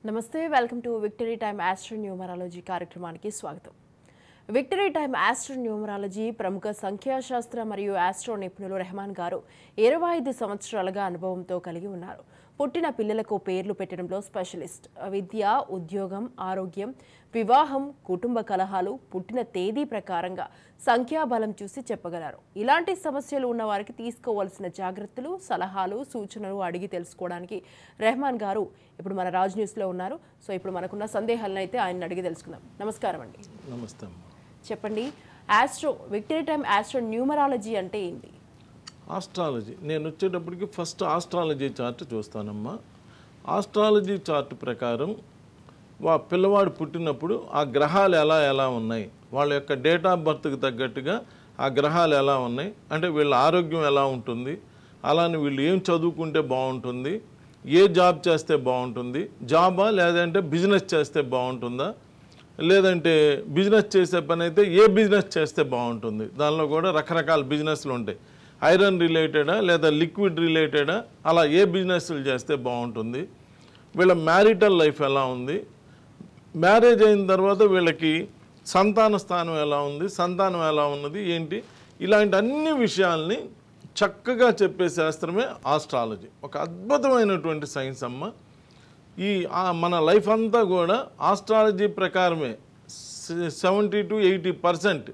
నమస్తే welcome to Victory Time astro numerology కార్యక్రమానికి స్వాగతం. విక్టరీ టైమ్ ఆస్ట్రో న్యూమరాలజీ ప్రముఖ సంఖ్యాశాస్త్ర మరియు ఆస్ట్రో నిపుణులు రెహమాన్ గారు 25 సంవత్సరాలుగా అనుభవంతో కలిగి ఉన్నారు. పుట్టిన పిల్లలకు పేర్లు పెట్టడంలో స్పెషలిస్ట్. విద్య, ఉద్యోగం, ఆరోగ్యం, వివాహం, కుటుంబ కలహాలు పుట్టిన తేదీ ప్రకారంగా సంఖ్యాబలం చూసి చెప్పగలరు. ఇలాంటి సమస్యలు ఉన్న వారికి తీసుకోవాల్సిన జాగ్రత్తలు, సలహాలు, సూచనలు అడిగి తెలుసుకోవడానికి రెహమాన్ గారు ఇప్పుడు మన రాజ్ న్యూస్లో ఉన్నారు. సో ఇప్పుడు మనకున్న సందేహాలను అయితే ఆయన అడిగి తెలుసుకుందాం. నమస్కారం అండి. నమస్తే. చెప్పండి, విక్టరీ టైమ్ ఆస్ట్రో న్యూమరాలజీ అంటే ఏంటి? ఆస్ట్రాలజీ నేను వచ్చేటప్పటికి ఫస్ట్ ఆస్ట్రాలజీ చార్ట్ చూస్తానమ్మా. ఆస్ట్రాలజీ చార్ట్ ప్రకారం పిల్లవాడు పుట్టినప్పుడు ఆ గ్రహాలు ఎలా ఉన్నాయి, వాళ్ళ యొక్క డేట్ ఆఫ్ బర్త్కి తగ్గట్టుగా ఆ గ్రహాలు ఎలా ఉన్నాయి, అంటే వీళ్ళ ఆరోగ్యం ఎలా ఉంటుంది, అలానే వీళ్ళు ఏం చదువుకుంటే బాగుంటుంది, ఏ జాబ్ చేస్తే బాగుంటుంది, జాబా లేదంటే బిజినెస్ చేస్తే బాగుంటుందా, లేదంటే బిజినెస్ చేసే పని అయితే ఏ బిజినెస్ చేస్తే బాగుంటుంది. దానిలో కూడా రకరకాల బిజినెస్లు ఉంటాయి. ఐరన్ రిలేటెడా లేదా లిక్విడ్ రిలేటెడా, అలా ఏ బిజినెస్లు చేస్తే బాగుంటుంది, వీళ్ళ మ్యారిటల్ లైఫ్ ఎలా ఉంది, మ్యారేజ్ అయిన తర్వాత వీళ్ళకి సంతాన స్థానం ఎలా ఉంది, సంతానం ఎలా ఉన్నది ఏంటి, ఇలాంటి అన్ని విషయాల్ని చక్కగా చెప్పే శాస్త్రమే ఆస్ట్రాలజీ. ఒక అద్భుతమైనటువంటి సైన్స్ అమ్మ. మన లైఫ్ అంతా కూడా ఆస్ట్రాలజీ ప్రకారమే 70 to 80%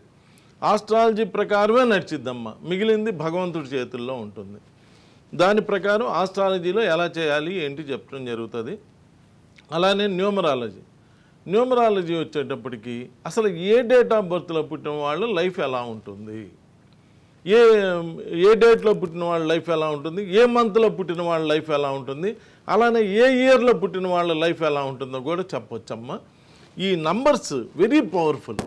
ఆస్ట్రాలజీ ప్రకారమే నడిచిద్దమ్మా. మిగిలింది భగవంతుడి చేతుల్లో ఉంటుంది. దాని ప్రకారం ఆస్ట్రాలజీలో ఎలా చేయాలి ఏంటి చెప్పడం జరుగుతుంది. అలానే న్యూమరాలజీ వచ్చేటప్పటికి అసలు ఏ డేట్ ఆఫ్ బర్త్లో పుట్టిన వాళ్ళ లైఫ్ ఎలా ఉంటుంది, ఏ డేట్లో పుట్టిన వాళ్ళ లైఫ్ ఎలా ఉంటుంది, ఏ మంత్లో పుట్టిన వాళ్ళ లైఫ్ ఎలా ఉంటుంది, అలానే ఏ ఇయర్లో పుట్టిన వాళ్ళ లైఫ్ ఎలా ఉంటుందో కూడా చెప్పొచ్చమ్మా. ఈ నంబర్స్ వెరీ పవర్ఫుల్.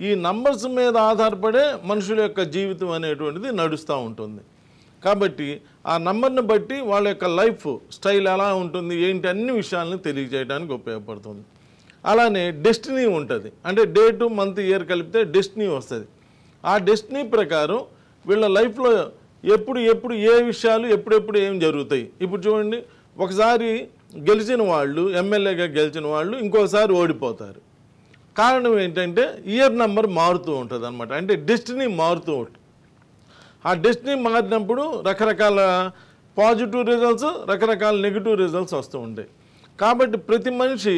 ఈ నంబర్స్ మీద ఆధారపడే మనుషుల యొక్క జీవితం అనేటువంటిది నడుస్తూ ఉంటుంది. కాబట్టి ఆ నంబర్ని బట్టి వాళ్ళ యొక్క లైఫ్ స్టైల్ ఎలా ఉంటుంది ఏంటి అన్ని విషయాలను తెలియజేయడానికి ఉపయోగపడుతుంది. అలానే డెస్టినీ ఉంటుంది. అంటే డేటు, మంత్, ఇయర్ కలిపితే డెస్టినీ వస్తుంది. ఆ డెస్టినీ ప్రకారం వీళ్ళ లైఫ్లో ఎప్పుడు ఏ విషయాలు ఎప్పుడెప్పుడు ఏం జరుగుతాయి. ఇప్పుడు చూడండి, ఒకసారి గెలిచిన వాళ్ళు, ఎమ్మెల్యేగా గెలిచిన వాళ్ళు ఇంకోసారి ఓడిపోతారు. కారణం ఏంటంటే ఇయర్ నెంబర్ మారుతూ ఉంటుంది అనమాట. అంటే డెస్టినీ మారుతూ ఉంటుంది. ఆ డెస్టినీ మారినప్పుడు రకరకాల పాజిటివ్ రిజల్ట్స్, రకరకాల నెగిటివ్ రిజల్ట్స్ వస్తూ ఉంటాయి. కాబట్టి ప్రతి మనిషి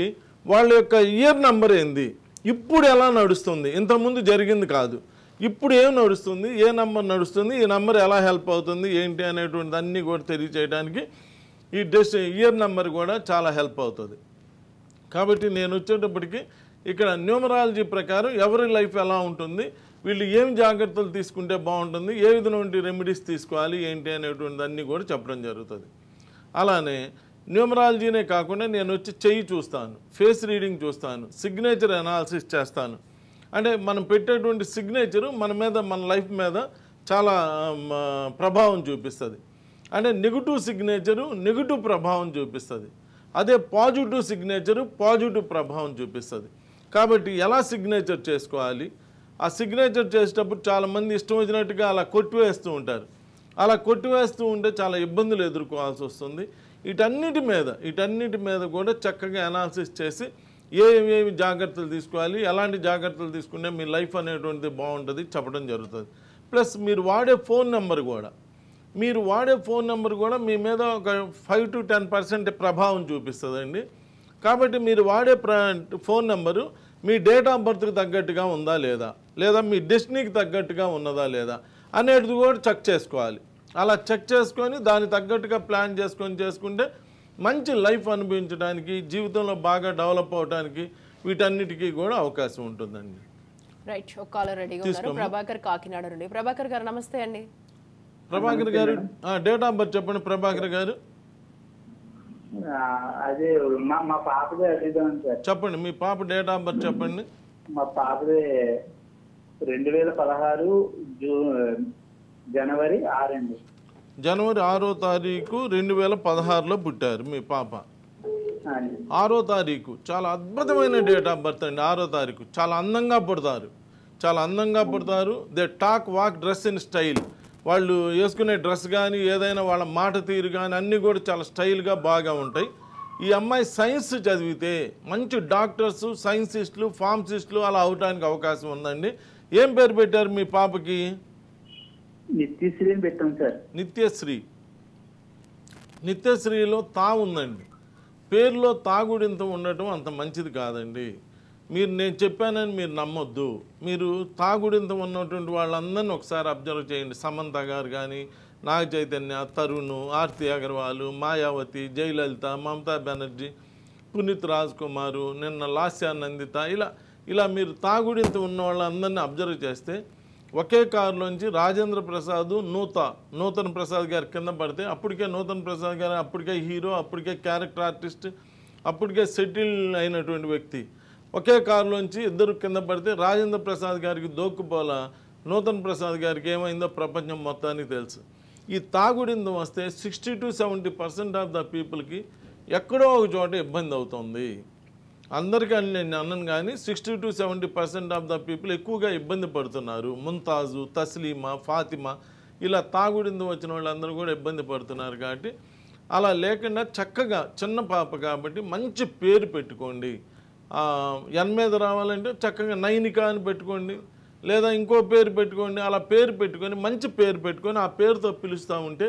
వాళ్ళ యొక్క ఇయర్ నెంబర్ ఏంది, ఇప్పుడు ఎలా నడుస్తుంది, ఇంతకుముందు జరిగింది కాదు, ఇప్పుడు ఏం నడుస్తుంది, ఏ నెంబర్ నడుస్తుంది, ఈ నెంబర్ ఎలా హెల్ప్ అవుతుంది ఏంటి అనేటువంటి అన్నీ కూడా తెలియచేయడానికి ఈ ఇయర్ నెంబర్ కూడా చాలా హెల్ప్ అవుతుంది. కాబట్టి నేను వచ్చేటప్పటికి ఇక్కడ న్యూమరాలజీ ప్రకారం ఎవరి లైఫ్ ఎలా ఉంటుంది, వీళ్ళు ఏం జాగ్రత్తలు తీసుకుంటే బాగుంటుంది, ఏ విధమైన రెమెడీస్ తీసుకోవాలి ఏంటి అనేటువంటి అన్నీ కూడా చెప్పడం జరుగుతుంది. అలానే న్యూమరాలజీనే కాకుండా నేను వచ్చి చెయ్యి చూస్తాను, ఫేస్ రీడింగ్ చూస్తాను, సిగ్నేచర్ అనాలిసిస్ చేస్తాను. అంటే మనం పెట్టేటువంటి సిగ్నేచరు మన లైఫ్ మీద చాలా ప్రభావం చూపిస్తుంది. అంటే నెగిటివ్ సిగ్నేచరు నెగిటివ్ ప్రభావం చూపిస్తుంది, అదే పాజిటివ్ సిగ్నేచరు పాజిటివ్ ప్రభావం చూపిస్తుంది. కాబట్టి ఎలా సిగ్నేచర్ చేసుకోవాలి, ఆ సిగ్నేచర్ చేసేటప్పుడు చాలామంది ఇష్టం వచ్చినట్టుగా అలా కొట్టివేస్తూ ఉంటారు. అలా కొట్టివేస్తూ ఉంటే చాలా ఇబ్బందులు ఎదుర్కోవాల్సి వస్తుంది. వీటన్నిటి మీద కూడా చక్కగా అనాలిసిస్ చేసి ఏమేమి జాగ్రత్తలు తీసుకోవాలి, ఎలాంటి జాగ్రత్తలు తీసుకుంటే మీ లైఫ్ అనేటువంటిది బాగుంటుంది చెప్పడం జరుగుతుంది. ప్లస్ మీరు వాడే ఫోన్ నెంబర్ కూడా మీ మీద ఒక 5 to 10% ప్రభావం చూపిస్తుందండి. కాబట్టి మీరు వాడే ఫోన్ నెంబరు మీ డేట్ ఆఫ్ బర్త్కి తగ్గట్టుగా ఉందా లేదా మీ డెస్టినీకి తగ్గట్టుగా ఉన్నదా లేదా అనేది కూడా చెక్ చేసుకోవాలి. అలా చెక్ చేసుకొని దానికి తగ్గట్టుగా ప్లాన్ చేసుకుంటే మంచి లైఫ్ అనుభవించడానికి, జీవితంలో బాగా డెవలప్ అవడానికి వీటన్నిటికీ కూడా అవకాశం ఉంటుందండి. రైట్, ఒక కాలర్ రెడీగా ఉన్నారు. ప్రభాకర్ కాకినాడ నుండి. ప్రభాకర్ గారు నమస్తే అండి. ప్రభాకర్ గారు డేట్ ఆఫ్ బర్త్ చెప్పండి. ప్రభాకర్ గారు అదే మా పాపది అడిగాను సార్. చెప్పండి, మీ పాప డేట్ ఆఫ్ బర్త్ చెప్పండి. మా పాపది 2016 జనవరి 6 జనవరి 6వ తారీఖు 2016లో పుట్టారు మీ పాప. 6వ తారీఖు చాలా అద్భుతమైన డేట్ ఆఫ్ బర్త్ అండి. 6వ తారీఖు చాలా అందంగా పుడతారు. They talk, walk, dress in style. వాళ్ళు వేసుకునే డ్రెస్ కానీ ఏదైనా వాళ్ళ మాట తీరు కానీ అన్నీ కూడా చాలా స్టైల్గా బాగా ఉంటాయి. ఈ అమ్మాయి సైన్స్ చదివితే మంచి డాక్టర్స్, సైన్సిస్టులు, ఫార్మసిస్టులు అలా అవడానికి అవకాశం ఉందండి. ఏం పేరు పెట్టారు మీ పాపకి? నిత్యశ్రీ అని పెట్టాం సార్. నిత్యశ్రీ. నిత్యశ్రీలో తా ఉందండి. పేరులో తాగుడింత ఉండటం అంత మంచిది కాదండి. నేను చెప్పానని మీరు నమ్మొద్దు. మీరు తాగుడింత ఉన్నటువంటి వాళ్ళందరినీ ఒకసారి అబ్జర్వ్ చేయండి. సమంత గారు కానీ, నాగ చైతన్య, తరుణ్, ఆర్తి అగర్వాల్, మాయావతి, జయలలిత, మమతా బెనర్జీ, పునీత్ రాజ్ కుమారు, నిన్న లాస్యా నందిత, ఇలా మీరు తాగుడింత ఉన్న వాళ్ళందరినీ అబ్జర్వ్ చేస్తే ఒకే కారులోంచి రాజేంద్ర ప్రసాద్, నూతన్ ప్రసాద్ గారి కింద పడితే అప్పటికే నూతన్ ప్రసాద్ గారు అప్పటికే హీరో, అప్పటికే క్యారెక్టర్ ఆర్టిస్ట్, అప్పటికే సెటిల్ అయినటువంటి వ్యక్తి. ఒకే కారులోంచి ఇద్దరు కింద పడితే రాజేంద్ర ప్రసాద్ గారికి దోక్కుపోలా, నూతన్ ప్రసాద్ గారికి ఏమైందో ప్రపంచం మొత్తానికి తెలుసు. ఈ తాగుడిందం వస్తే 60 to 70% ఆఫ్ ద పీపుల్కి ఎక్కడో ఒక చోట ఇబ్బంది అవుతుంది. అందరికీ అని నేను అన్నాను కానీ 60 to 70% ఆఫ్ ద పీపుల్ ఎక్కువగా ఇబ్బంది పడుతున్నారు. ముంతాజు, తస్లీమా, ఫాతిమా ఇలా తాగుడిందం వచ్చిన వాళ్ళందరూ కూడా ఇబ్బంది పడుతున్నారు. కాబట్టి అలా లేకుండా చక్కగా చిన్న పాప కాబట్టి మంచి పేరు పెట్టుకోండి. ఎన్ మీద రావాలంటే చక్కగా నైనిక అని పెట్టుకోండి, లేదా ఇంకో పేరు పెట్టుకోండి. అలా పేరు పెట్టుకొని మంచి పేరు పెట్టుకొని ఆ పేరుతో పిలుస్తూ ఉంటే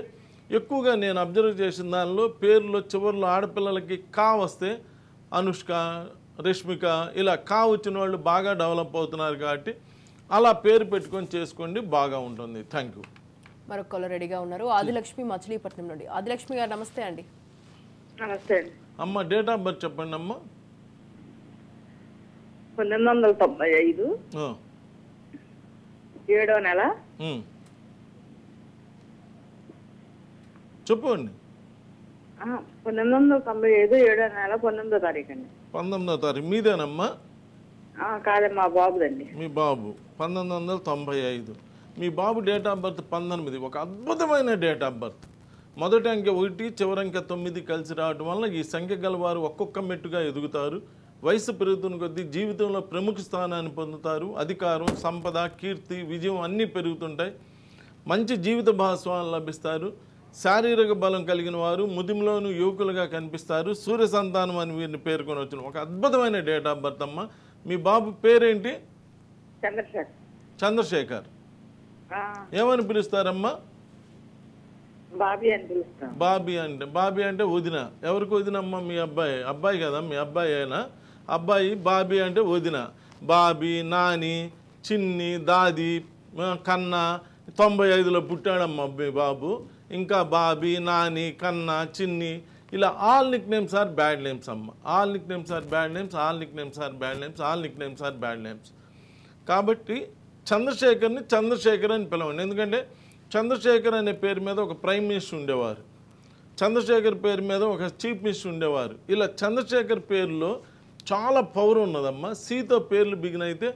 ఎక్కువగా నేను అబ్జర్వ్ చేసిన దానిలో పేర్లో చివరిలో ఆడపిల్లలకి కా వస్తే అనుష్క, రష్మిక ఇలా కా వచ్చిన వాళ్ళు బాగా డెవలప్ అవుతున్నారు. కాబట్టి అలా పేరు పెట్టుకొని చేసుకోండి, బాగా ఉంటుంది. Thank you. మరొక కాలర్ రెడీగా ఉన్నారు. ఆదిలక్ష్మి మచిలీపట్నం నుండి. ఆదిలక్ష్మి గారు నమస్తే అండి. నమస్తే అండి. అమ్మ డేట్ ఆఫ్ బర్త్ చెప్పండి అమ్మ. 1995 7వ నెల. చెప్పండి. 1995 7వ నెల 19వ తారీఖు అండి. 19వ తారీఖు మీదేనమ్మా? కాదండి, మా బాబుదండి. మీ బాబు 1995. మీ బాబు డేట్ ఆఫ్ బర్త్ 19. ఒక అద్భుతమైన డేట్ ఆఫ్ బర్త్. మొదటి అంకె 1, చివరి అంకె 9 కలిసి రావడం వల్ల ఈ సంఖ్య గలవారు ఒక్కొక్క మెట్టుగా ఎదుగుతారు. వయసు పెరుగుతున్న కొద్దీ జీవితంలో ప్రముఖ స్థానాన్ని పొందుతారు. అధికారం, సంపద, కీర్తి, విజయం అన్నీ పెరుగుతుంటాయి. మంచి జీవిత భాగస్వాములు లభిస్తారు. శారీరక బలం కలిగిన వారు ముదిమిలోను యువకులుగా కనిపిస్తారు. సూర్య సంతానం అని వీరిని పేర్కొనవచ్చు. ఒక అద్భుతమైన డేట్ ఆఫ్ బర్త్ అమ్మ. మీ బాబు పేరేంటి? చంద్రశేఖర్. ఏమని పిలుస్తారమ్మా? బాబీ అని పిలుస్తాం. బాబీ అంటే వదిన. ఎవరికి వదినమ్మా? మీ అబ్బాయి కదా, మీ అబ్బాయి అయినా అబ్బాయి. బాబీ అంటే వదిన. బాబీ, నాని, చిన్ని, దాది, కన్న. 95లో పుట్టాడమ్మా మీ బాబు. ఇంకా బాబీ, నాని, కన్న, చిన్ని ఇలా all nick names are bad names అమ్మ. All nick names are bad names, all nick names are bad names, all nick names are bad names. కాబట్టి చంద్రశేఖర్ని చంద్రశేఖర్ అని పిలవండి. ఎందుకంటే చంద్రశేఖర్ అనే పేరు మీద ఒక ప్రైమ్ మినిస్టర్ ఉండేవారు, చంద్రశేఖర్ పేరు మీద ఒక చీఫ్ మినిస్టర్ ఉండేవారు. ఇలా చంద్రశేఖర్ పేరులో చాలా పవర్ ఉన్నదమ్మా. సీతో పేర్లు బిగిన్ అయితే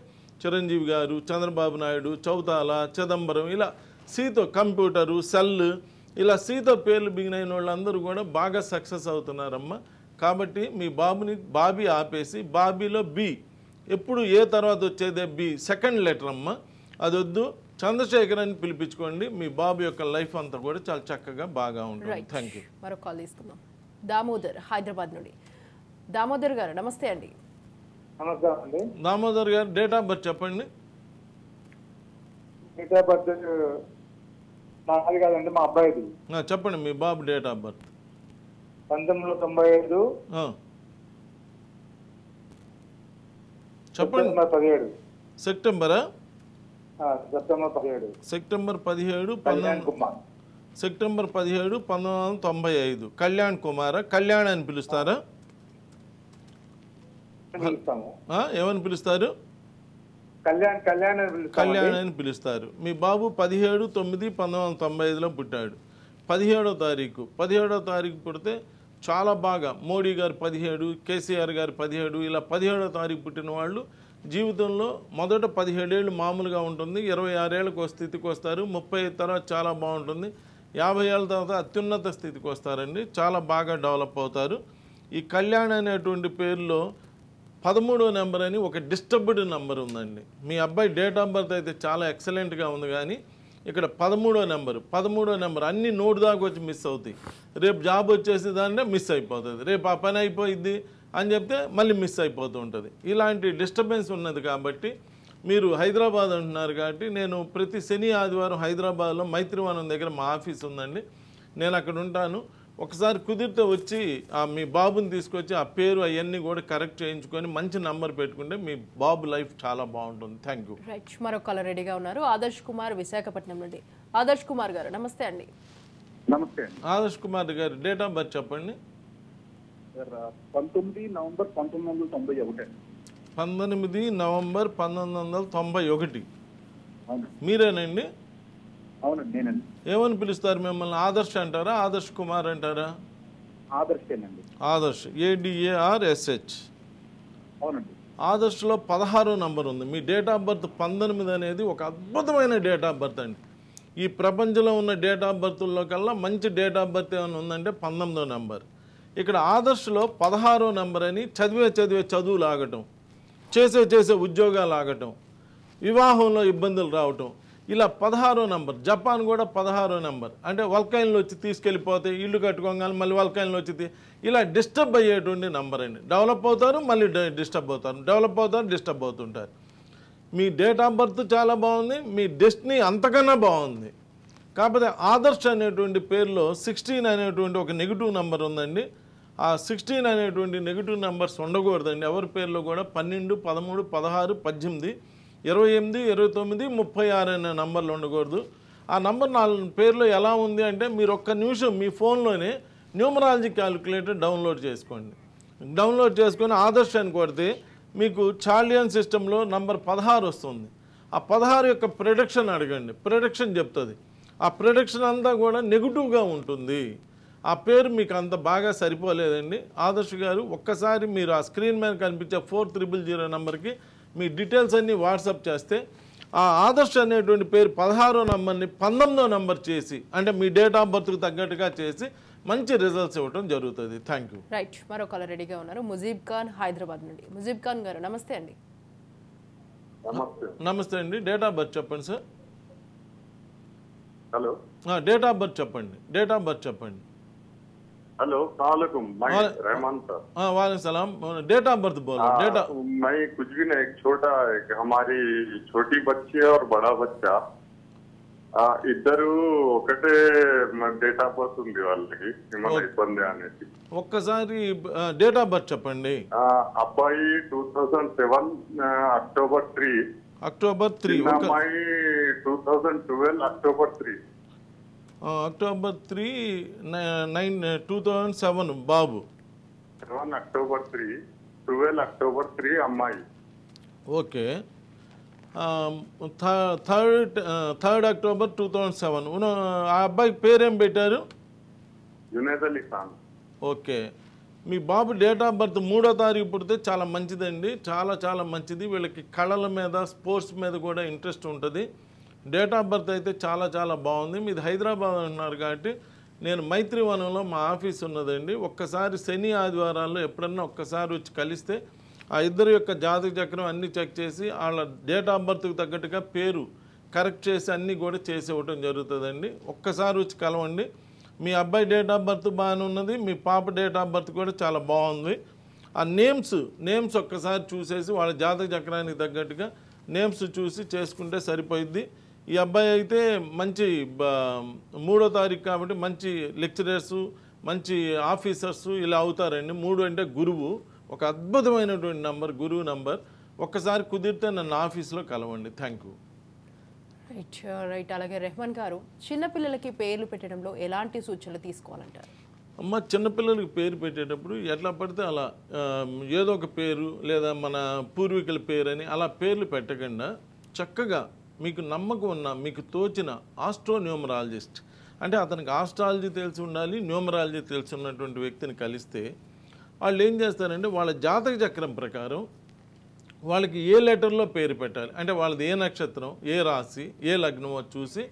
చిరంజీవి గారు, చంద్రబాబు నాయుడు, చౌతాల, చిదంబరం ఇలా సీతో, కంప్యూటరు, సెల్ ఇలా సీతో పేర్లు బిగిన్ అయిన వాళ్ళందరూ కూడా బాగా సక్సెస్ అవుతున్నారమ్మా. కాబట్టి మీ బాబుని బాబీ ఆపేసి బాబీలో బి, ఎప్పుడు ఏ తర్వాత వచ్చేదే బి, సెకండ్ లెటర్ అమ్మ. అది వద్దు, చంద్రశేఖర్ అని పిలిపించుకోండి. మీ బాబు యొక్క లైఫ్ అంతా కూడా చాలా చక్కగా బాగా ఉంటుంది. Thank you. మరో కాల్ తీసుకుందాం. దామోదర్ హైదరాబాద్ నుండి. దామోదర్ గారు నమస్తే అండి. నమస్తే అండి. దామోదర్ గారు డేట్ ఆఫ్ బర్త్ చెప్పండి. డేట్ ఆఫ్ బర్త్ నాది కాదండి, మా అబ్బాయిది. చెప్పండి మీ బాబు డేట్ ఆఫ్ బర్త్. 1995 చెప్పండి. 17 సెప్టెంబరా? September 17 September 17 1995. కళ్యాణ్ కుమారా? కళ్యాణ్ అని పిలుస్తారా? ఏమని పిలుస్తారు? కళ్యాణ్ అని పిలుస్తారు. మీ బాబు 17/9/1995లో పుట్టాడు. 17వ తారీఖు పుడితే చాలా బాగా మోడీ గారు 17, కేసీఆర్ గారు 17 ఇలా 17వ తారీఖు పుట్టిన వాళ్ళు జీవితంలో మొదట 17 ఏళ్ళు మామూలుగా ఉంటుంది. 26 ఏళ్ళకు స్థితికి వస్తారు. 30 తర్వాత చాలా బాగుంటుంది. 50 ఏళ్ళ తర్వాత అత్యున్నత స్థితికి వస్తారండి. చాలా బాగా డెవలప్ అవుతారు. ఈ కళ్యాణ్ అనేటువంటి పేరులో 13వ నెంబర్ అని ఒక డిస్టర్బ్డ్ నెంబర్ ఉందండి. మీ అబ్బాయి డేట్ ఆఫ్ బర్త్ అయితే చాలా ఎక్సలెంట్గా ఉంది, కానీ ఇక్కడ 13వ నెంబర్ అన్ని నోటు దాకా వచ్చి మిస్ అవుతాయి. రేపు జాబ్ వచ్చేసి దాంట్లో మిస్ అయిపోతుంది, రేపు ఆ పని అయిపోయిద్ది అని చెప్తే మళ్ళీ మిస్ అయిపోతూ ఉంటుంది. ఇలాంటి డిస్టర్బెన్స్ ఉన్నది కాబట్టి మీరు హైదరాబాద్ అంటున్నారు కాబట్టి నేను ప్రతి శని ఆదివారం హైదరాబాద్లో మైత్రివనం దగ్గర మా ఆఫీస్ ఉందండి, నేను అక్కడ ఉంటాను. ఒకసారి కుదిరితే వచ్చి మీ బాబుని తీసుకొచ్చి ఆ పేరు అవన్నీ కూడా కరెక్ట్ చేయించుకొని మంచి నంబర్ పెట్టుకుంటే మీ బాబు లైఫ్ చాలా బాగుంటుంది. Thank you. రైట్, మరొక కాలర్ రెడీగా ఉన్నారు. ఆదర్శ్ కుమార్ విశాఖపట్నం నుండి. ఆదర్శ్ కుమార్ గారు నమస్తే అండి. నమస్తే. ఆదర్శ్ కుమార్ గారు డేట్ ఆఫ్ బర్త్ చెప్పండి. 19 నవంబర్ 1991. 19 నవంబర్ 1991. మీరేనండి? అవునండి, నేనండి. ఏమని పిలుస్తారు మిమ్మల్ని? ఆదర్శ్ అంటారా, ఆదర్శ్ కుమార్ అంటారా? ఆదర్శేనండి. ఆదర్శ్, ADARSH. అవునండి. ఆదర్శ్లో 16వ నంబర్ ఉంది. మీ డేట్ ఆఫ్ బర్త్ 19 అనేది ఒక అద్భుతమైన డేట్ ఆఫ్ బర్త్ అండి. ఈ ప్రపంచంలో ఉన్న డేట్ ఆఫ్ బర్త్ల్లో కల్లా మంచి డేట్ ఆఫ్ బర్త్ ఏమైనా ఉందంటే 19వ నంబర్. ఇక్కడ ఆదర్శ్లో 16వ నంబర్ అని చదివే చదువులు ఆగటం, చేసే ఉద్యోగాలు ఆగటం, వివాహంలో ఇబ్బందులు రావటం, ఇలా 16వ నంబర్. జపాన్ కూడా 16వ నంబర్. అంటే వల్కైన్లు వచ్చి తీసుకెళ్ళిపోతే ఇల్లు కట్టుకోగానే మళ్ళీ వల్కైన్లు వచ్చి ఇలా డిస్టర్బ్ అయ్యేటువంటి నంబర్ అండి. డెవలప్ అవుతారు, మళ్ళీ డిస్టర్బ్ అవుతారు, డెవలప్ అవుతారు, డిస్టర్బ్ అవుతుంటారు. మీ డేట్ ఆఫ్ బర్త్ చాలా బాగుంది, మీ డెస్టినీ అంతకన్నా బాగుంది. కాకపోతే ఆదర్శ్ అనేటువంటి పేరులో 16 అనేటువంటి ఒక నెగిటివ్ నెంబర్ ఉందండి. ఆ 16 అనేటువంటి నెగిటివ్ నెంబర్స్ ఉండకూడదండి ఎవరి పేరులో కూడా. 12, 13, 16, 18, 28, 29, 36 అనే నంబర్లు ఉండకూడదు. ఆ నంబర్ నా పేరులో ఎలా ఉంది అంటే మీరు ఒక్క నిమిషం మీ ఫోన్లోనే న్యూమరాలజీ క్యాలిక్యులేటర్ డౌన్లోడ్ చేసుకోండి. డౌన్లోడ్ చేసుకొని ఆదర్శ్ అని కొడితే మీకు చార్లియన్ సిస్టంలో నంబర్ 16 వస్తుంది. ఆ 16 యొక్క ప్రిడిక్షన్ అడగండి, ప్రిడిక్షన్ చెప్తుంది. ఆ ప్రిడిక్షన్ అంతా కూడా నెగిటివ్గా ఉంటుంది. ఆ పేరు మీకు అంత బాగా సరిపోలేదండి. ఆదర్శ్ గారు ఒక్కసారి మీరు ఆ స్క్రీన్ మీద కనిపించే 4000 నెంబర్కి మీ డీటెయిల్స్ అన్నీ వాట్సాప్ చేస్తే ఆ ఆదర్శ్ అనేటువంటి పేరు 16వ నంబర్ని 19వ నంబర్ చేసి, అంటే మీ డేట్ ఆఫ్ బర్త్కి తగ్గట్టుగా చేసి మంచి రిజల్ట్స్ ఇవ్వడం జరుగుతుంది. Thank you. రైట్, మరో కాలర్ రెడీగా ఉన్నారు. ముజీబ్ ఖాన్ హైదరాబాద్ నుండి. ముజీబ్ ఖాన్ గారు నమస్తే అండి. నమస్తే అండి. డేట్ ఆఫ్ బర్త్ చెప్పండి sir. Hello. Date of birth చెప్పండి. డేట్ ఆఫ్ బర్త్ చెప్పండి. हेलो, सलामकुम. मैं रहमान सर. वालेकुम सलाम. डेट ऑफ बर्थ बोलो. डेट मैं कुछ भी नहीं, एक छोटा हमारी छोटी बच्ची और बड़ा बच्चा ఇద్దరు ఒకటే డేట్ ఆఫ్ బర్త్ ఉంది వాళ్ళకి, ఏమైనా ఇబ్బంది అనేది. ఒక్కసారి డేట్ ఆఫ్ బర్త్ చెప్పండి. అబ్బాయి 2007 అక్టోబర్ 3. అక్టోబర్ 3. అమ్మాయి 2012 అక్టోబర్ 3. అక్టోబర్ 3 2007 బాబు. 7 అక్టోబర్ 3, 12 అక్టోబర్ 3 అమ్మాయి. ఓకే. 3rd October 2007. ఆ అబ్బాయికి పేరేం పెట్టారు? జునేద్ అలీ ఖాన్. ఓకే. మీ బాబు డేట్ ఆఫ్ బర్త్ 3వ తారీఖు పుడితే చాలా మంచిదండి, చాలా చాలా మంచిది. వీళ్ళకి కళల మీద, స్పోర్ట్స్ మీద కూడా ఇంట్రెస్ట్ ఉంటుంది. డేట్ ఆఫ్ బర్త్ అయితే చాలా చాలా బాగుంది. మీది హైదరాబాద్ ఉన్నారు కాబట్టి నేను మైత్రివనంలో మా ఆఫీస్ ఉన్నదండి. ఒక్కసారి శని ఆదివారాల్లో ఎప్పుడన్నా ఒక్కసారి వచ్చి కలిస్తే ఆ ఇద్దరు యొక్క జాతక చక్రం అన్నీ చెక్ చేసి వాళ్ళ డేట్ ఆఫ్ బర్త్కి తగ్గట్టుగా పేరు కరెక్ట్ చేసి అన్నీ కూడా చేసి ఇవ్వటం జరుగుతుందండి. ఒక్కసారి వచ్చి కలవండి. మీ అబ్బాయి డేట్ ఆఫ్ బర్త్ బాగానే ఉన్నది, మీ పాప డేట్ ఆఫ్ బర్త్ కూడా చాలా బాగుంది. ఆ నేమ్స్ ఒక్కసారి చూసేసి వాళ్ళ జాతక చక్రానికి తగ్గట్టుగా నేమ్స్ చూసి చేసుకుంటే సరిపోయిద్ది. ఈ అబ్బాయి అయితే మంచి 3వ తారీఖు కాబట్టి మంచి లెక్చరర్సు, మంచి ఆఫీసర్సు ఇలా అవుతారండి. 3 అంటే గురువు, ఒక అద్భుతమైనటువంటి నంబర్, గురువు నంబర్. ఒక్కసారి కుదిరితే నన్ను ఆఫీస్లో కలవండి. Thank you. రైట్. అలాగే రెహమాన్ గారు, చిన్నపిల్లలకి పేర్లు పెట్టడంలో ఎలాంటి సూచనలు తీసుకోవాలంటారు? అమ్మ, చిన్నపిల్లలకి పేరు పెట్టేటప్పుడు ఎట్లా పడితే అలా ఏదో ఒక పేరు లేదా మన పూర్వీకుల పేరు అని అలా పేర్లు పెట్టకుండా చక్కగా మీకు నమ్మకం ఉన్న, మీకు తోచిన ఆస్ట్రోన్యూమరాలజిస్ట్, అంటే అతనికి ఆస్ట్రాలజీ తెలిసి ఉండాలి, న్యూమరాలజీ తెలిసి ఉన్నటువంటి వ్యక్తిని కలిస్తే వాళ్ళు ఏం చేస్తారంటే వాళ్ళ జాతక చక్రం ప్రకారం వాళ్ళకి ఏ లెటర్లో పేరు పెట్టాలి, అంటే వాళ్ళది ఏ నక్షత్రం, ఏ రాశి, ఏ లగ్నమో చూసి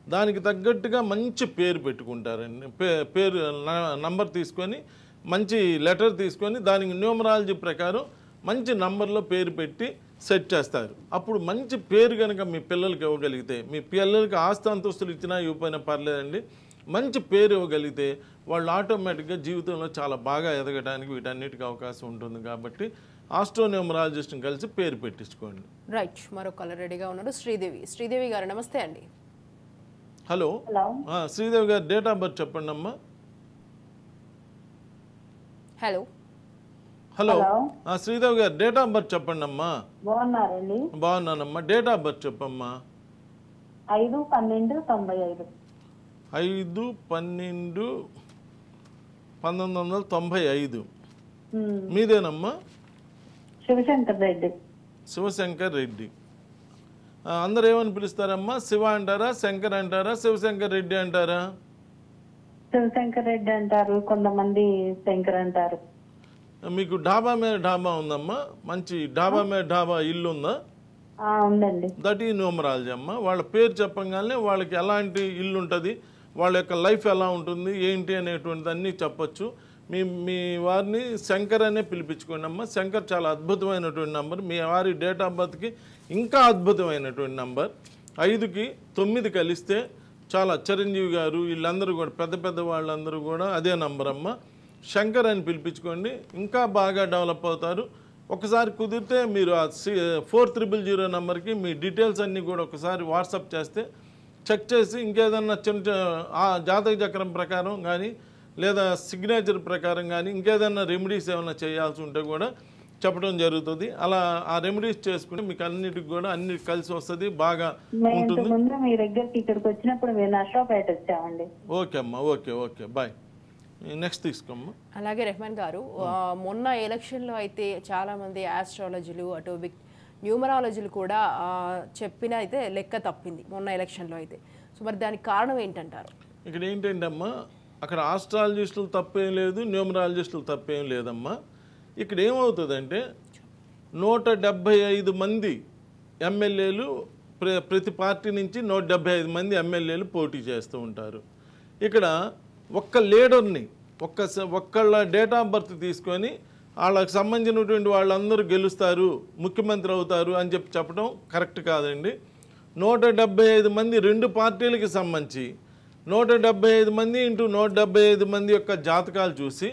దానికి తగ్గట్టుగా మంచి పేరు పెట్టుకుంటారండి. పేరు నంబర్ తీసుకొని మంచి లెటర్ తీసుకొని దానికి న్యూమరాలజీ ప్రకారం మంచి నంబర్లో పేరు పెట్టి సెట్ చేస్తారు. అప్పుడు మంచి పేరు కనుక మీ పిల్లలకి ఇవ్వగలిగితే, మీ పిల్లలకి ఆస్తి అంతస్తులు ఇచ్చినా ఇవ్వకపోయినా పర్లేదండి, మంచి పేరు ఇవ్వగలిగితే వాళ్ళు ఆటోమేటిక్గా జీవితంలో చాలా బాగా ఎదగడానికి వీటన్నిటికీ అవకాశం ఉంటుంది. కాబట్టి ఆస్ట్రోన్యూమరాలజిస్ట్ని కలిసి పేరు పెట్టించుకోండి. రైట్, మరో కాలర్ రెడీగా ఉన్నారు. శ్రీదేవి గారు నమస్తే అండి. హలో, శ్రీదేవి గారు డేట్ ఆఫ్ బర్త్ చెప్పండి అమ్మా. హలో హలో, శ్రీదేవి గారు డేట్ ఆఫ్ బర్త్ చెప్పండి అమ్మా. బాగున్నారండి? బాగున్నానమ్మా. డేట్ ఆఫ్ బర్త్ చెప్పమ్మా. 5/12/95. 5/12/1995. మీదేనమ్మా? శివశంకర్ రెడ్డి. శివశంకర్ రెడ్డి. అందరు ఏమని పిలుస్తారమ్మా? శివ అంటారా, శంకర్ అంటారా, శివశంకర్ రెడ్డి అంటారా? శివశంకర్ రెడ్డి అంటారు, కొంతమంది శంకర్ అంటారు. మీకు డాబా మీద డాబా ఉందమ్మా? మంచి డాబా మీద డాబా ఇల్లు ఉందా? ఉందండి. దట్ ఈ న్యూమరాలజీ అమ్మా. వాళ్ళ పేరు చెప్పగానే వాళ్ళకి ఎలాంటి ఇల్లు ఉంటుంది, వాళ్ళ యొక్క లైఫ్ ఎలా ఉంటుంది ఏంటి అనేటువంటిది అన్నీ చెప్పచ్చు. మీ వారిని శంకర్ అనే పిలిపించుకోండి అమ్మా. శంకర్ చాలా అద్భుతమైనటువంటి నంబర్. మీ వారి డేట్ ఆఫ్ బర్త్కి ఇంకా అద్భుతమైనటువంటి నంబర్. 5కి 9 కలిస్తే చాలా చిరంజీవి గారు వీళ్ళందరూ కూడా పెద్ద పెద్ద వాళ్ళందరూ కూడా అదే నంబర్ అమ్మ. శంకర్ అని పిలిపించుకోండి, ఇంకా బాగా డెవలప్ అవుతారు. ఒకసారి కుదిరితే మీరు ఆ 4000 నెంబర్కి మీ డీటెయిల్స్ అన్నీ కూడా ఒకసారి వాట్సాప్ చేస్తే చెక్ చేసి ఇంకేదన్నా చిన్న ఆ జాతక చక్రం ప్రకారం కానీ లేదా సిగ్నేచర్ ప్రకారం కానీ ఇంకేదన్నా రెమెడీస్ ఏమైనా చేయాల్సి ఉంటే కూడా చెప్పడం జరుగుతుంది. అలా ఆ రెమెడీస్ చేసుకుంటే మీకు అన్నిటికి కూడా అన్ని కలిసి వస్తుంది, బాగా ఉంటుంది. మీ దగ్గరికి ఇక్కడికి వచ్చినప్పుడు మేము నర్సాపేట వచ్చామండి. ఓకే అమ్మా, ఓకే బాయ్. నెక్స్ట్ తీసుకోమ్మా. అలాగే రెహమాన్ గారు, మొన్న ఎలక్షన్లో అయితే చాలామంది ఆస్ట్రాలజీలు అటు న్యూమరాలజీలు కూడా చెప్పిన అయితే లెక్క తప్పింది మొన్న ఎలక్షన్లో అయితే. సో మరి దానికి కారణం ఏంటంటారు? ఇక్కడ ఏంటంటే అమ్మా, అక్కడ ఆస్ట్రాలజిస్టులు తప్పేం లేదు, న్యూమరాలజిస్టులు తప్పేం లేదమ్మా. ఇక్కడ ఏమవుతుందంటే 175 మంది ఎమ్మెల్యేలు ప్రతి పార్టీ నుంచి 175 మంది ఎమ్మెల్యేలు పోటీ చేస్తూ ఉంటారు. ఇక్కడ ఒక్క లీడర్ని ఒక్కళ్ళ డేట్ ఆఫ్ బర్త్ తీసుకొని వాళ్ళకి సంబంధించినటువంటి వాళ్ళందరూ గెలుస్తారు, ముఖ్యమంత్రి అవుతారు అని చెప్పడం కరెక్ట్ కాదండి. 175 మంది 2 పార్టీలకి సంబంధించి 175 మంది ఇంటూ 175 మంది యొక్క జాతకాలు చూసి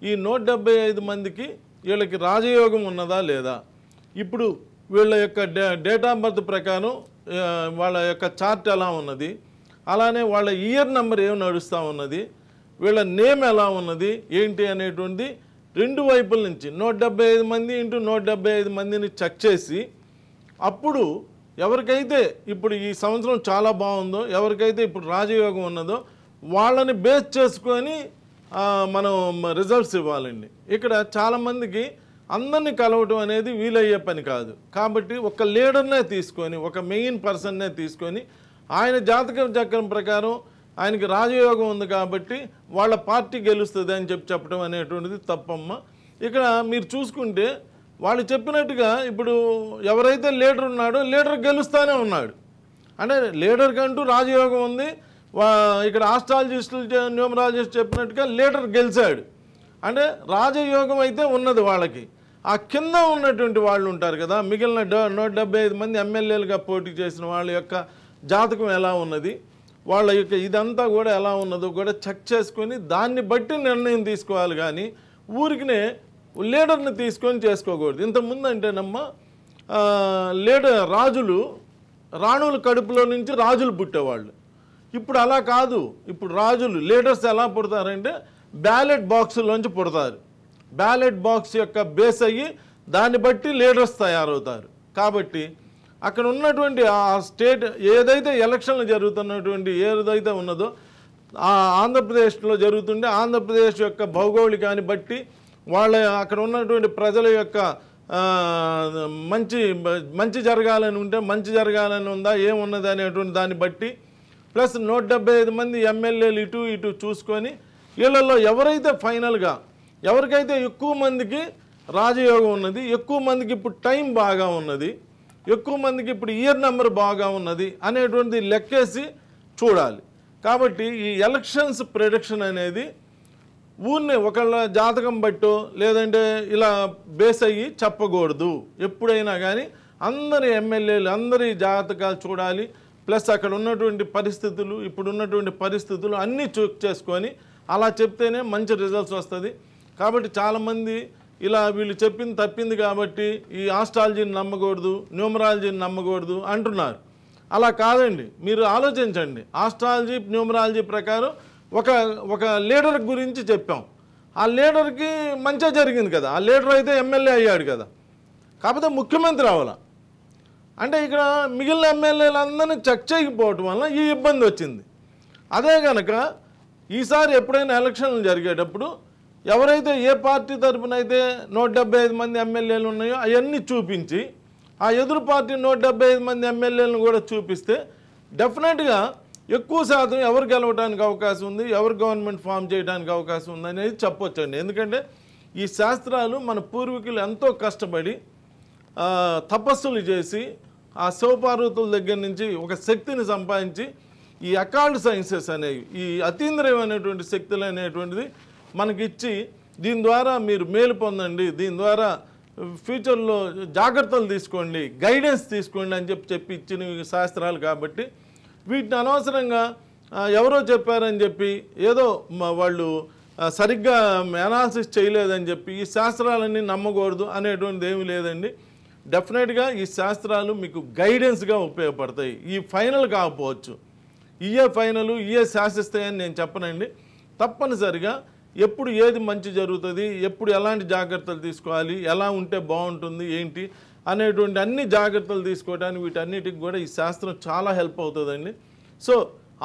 ఈ 175 మందికి వీళ్ళకి రాజయోగం ఉన్నదా లేదా, ఇప్పుడు వీళ్ళ యొక్క డేట్ ఆఫ్ బర్త్ ప్రకారం వాళ్ళ యొక్క చార్ట్ ఎలా ఉన్నది, అలానే వాళ్ళ ఇయర్ నెంబర్ ఏమి నడుస్తూ ఉన్నది, వీళ్ళ నేమ్ ఎలా ఉన్నది ఏంటి అనేటువంటి 2 వైపుల నుంచి 175 మంది ఇంటూ 175 మందిని చెక్ చేసి అప్పుడు ఎవరికైతే ఇప్పుడు ఈ సంవత్సరం చాలా బాగుందో, ఎవరికైతే ఇప్పుడు రాజయోగం ఉన్నదో వాళ్ళని బేస్ చేసుకొని మనం రిజల్ట్స్ ఇవ్వాలండి. ఇక్కడ చాలామందికి అందరినీ కలవటం అనేది వీలయ్యే పని కాదు. కాబట్టి ఒక లీడర్నే తీసుకొని, ఒక మెయిన్ పర్సన్నే తీసుకొని ఆయన జాతక చక్రం ప్రకారం ఆయనకి రాజయోగం ఉంది కాబట్టి వాళ్ళ పార్టీ గెలుస్తుంది అని చెప్పడం అనేటువంటిది తప్పమ్మ. ఇక్కడ మీరు చూసుకుంటే వాళ్ళు చెప్పినట్టుగా ఇప్పుడు ఎవరైతే లీడర్ ఉన్నాడో లీడర్ గెలుస్తూనే ఉన్నాడు. అంటే లీడర్కి అంటూ రాజయోగం ఉంది. ఇక్కడ ఆస్ట్రాలజిస్టులు న్యూమరాలజిస్ట్ చెప్పినట్టుగా లీడర్ గెలిచాడు. అంటే రాజయోగం అయితే ఉన్నది వాళ్ళకి. ఆ కింద ఉన్నటువంటి వాళ్ళు ఉంటారు కదా, మిగిలిన 175 మంది ఎమ్మెల్యేలుగా పోటీ చేసిన వాళ్ళ యొక్క జాతకం ఎలా ఉన్నది, వాళ్ళ యొక్క ఇదంతా కూడా ఎలా ఉన్నదో కూడా చెక్ చేసుకొని దాన్ని బట్టి నిర్ణయం తీసుకోవాలి. కానీ ఊరికినే లీడర్ని తీసుకొని చేసుకోకూడదు. ఇంతకుముందు అంటేనమ్మా రాణుల కడుపులో నుంచి రాజులు పుట్టేవాళ్ళు. ఇప్పుడు అలా కాదు. ఇప్పుడు రాజులు లీడర్స్ ఎలా పుడతారంటే బ్యాలెట్ బాక్సులోంచి పుడతారు. బ్యాలెట్ బాక్స్ యొక్క బేస్ అయ్యి దాన్ని బట్టి లీడర్స్ తయారవుతారు. కాబట్టి అక్కడ ఉన్నటువంటి ఆ స్టేట్ ఏదైతే ఎలక్షన్లు జరుగుతున్నటువంటి ఏదైతే ఉన్నదో ఆ ఆంధ్రప్రదేశ్లో జరుగుతుంటే ఆంధ్రప్రదేశ్ యొక్క భౌగోళికాన్ని బట్టి వాళ్ళ అక్కడ ఉన్నటువంటి ప్రజల యొక్క మంచి జరగాలని ఉంటే మంచి జరగాలని ఉందా ఏమున్నది అనేటువంటి దాన్ని బట్టి ప్లస్ 175 మంది ఎమ్మెల్యేలు ఇటు చూసుకొని వీళ్ళల్లో ఎవరైతే ఫైనల్గా ఎవరికైతే ఎక్కువ మందికి రాజయోగం ఉన్నది, ఎక్కువ మందికి ఇప్పుడు టైం బాగా ఉన్నది, ఎక్కువ మందికి ఇప్పుడు ఇయర్ నెంబర్ బాగా ఉన్నది అనేటువంటిది లెక్కేసి చూడాలి. కాబట్టి ఈ ఎలక్షన్స్ ప్రిడిక్షన్ అనేది ఊరిని ఒకళ్ళ జాతకం బట్టో లేదంటే ఇలా బేస్ అయ్యి చెప్పకూడదు. ఎప్పుడైనా కానీ అందరి ఎమ్మెల్యేలు అందరి జాతకాలు చూడాలి. ప్లస్ అక్కడ ఉన్నటువంటి పరిస్థితులు, ఇప్పుడు ఉన్నటువంటి పరిస్థితులు అన్నీ చేసుకొని అలా చెప్తేనే మంచి రిజల్ట్స్ వస్తుంది. కాబట్టి చాలామంది ఇలా వీళ్ళు చెప్పింది తప్పింది కాబట్టి ఈ ఆస్ట్రాలజీని నమ్మకూడదు, న్యూమరాలజీని నమ్మకూడదు అంటున్నారు. అలా కాదండి, మీరు ఆలోచించండి. ఆస్ట్రాలజీ న్యూమరాలజీ ప్రకారం ఒక లీడర్ గురించి చెప్పాం. ఆ లీడర్కి మంచిగా జరిగింది కదా, ఆ లీడర్ అయితే ఎమ్మెల్యే అయ్యాడు కదా, కాకపోతే ముఖ్యమంత్రి అవ్వాల. అంటే ఇక్కడ మిగిలిన ఎమ్మెల్యేలందరినీ చెక్ చేయకపోవటం వల్ల ఈ ఇబ్బంది వచ్చింది. అదే కనుక ఈసారి ఎప్పుడైనా ఎలక్షన్లు జరిగేటప్పుడు ఎవరైతే ఏ పార్టీ తరఫున అయితే 175 మంది ఎమ్మెల్యేలు ఉన్నాయో అవన్నీ చూపించి ఆ ఎదురు పార్టీ 175 మంది ఎమ్మెల్యేలను కూడా చూపిస్తే డెఫినెట్గా ఎక్కువ శాతం ఎవరు గెలవడానికి అవకాశం ఉంది, ఎవరు గవర్నమెంట్ ఫామ్ చేయడానికి అవకాశం ఉంది అనేది చెప్పొచ్చండి. ఎందుకంటే ఈ శాస్త్రాలు మన పూర్వీకులు ఎంతో కష్టపడి తపస్సులు చేసి ఆ శివపార్వతుల దగ్గర నుంచి ఒక శక్తిని సంపాదించి ఈ అకాల్డ్ సైన్సెస్ అనేవి, ఈ అతీంద్రియమైనటువంటి శక్తులు అనేటువంటిది మనకిచ్చి దీని ద్వారా మీరు మేలు పొందండి, దీని ద్వారా ఫ్యూచర్లో జాగ్రత్తలు తీసుకోండి, గైడెన్స్ తీసుకోండి అని చెప్పి ఇచ్చిన శాస్త్రాలు. కాబట్టి వీటిని అనవసరంగా ఎవరో చెప్పారని చెప్పి ఏదో వాళ్ళు సరిగ్గా అనాలిసిస్ చేయలేదని చెప్పి ఈ శాస్త్రాలన్నీ నమ్మకూడదు అనేటువంటిది ఏమీ లేదండి. డెఫినెట్గా ఈ శాస్త్రాలు మీకు గైడెన్స్గా ఉపయోగపడతాయి. ఈ ఫైనల్ కాకపోవచ్చు, ఇయే ఫైనల్ ఇయే శాసిస్తాయని నేను చెప్పనండి. తప్పనిసరిగా ఎప్పుడు ఏది మంచి జరుగుతుంది, ఎప్పుడు ఎలాంటి జాగ్రత్తలు తీసుకోవాలి, ఎలా ఉంటే బాగుంటుంది ఏంటి అనేటువంటి అన్ని జాగ్రత్తలు తీసుకోవడానికి వీటన్నిటికి కూడా ఈ శాస్త్రం చాలా హెల్ప్ అవుతుందండి. సో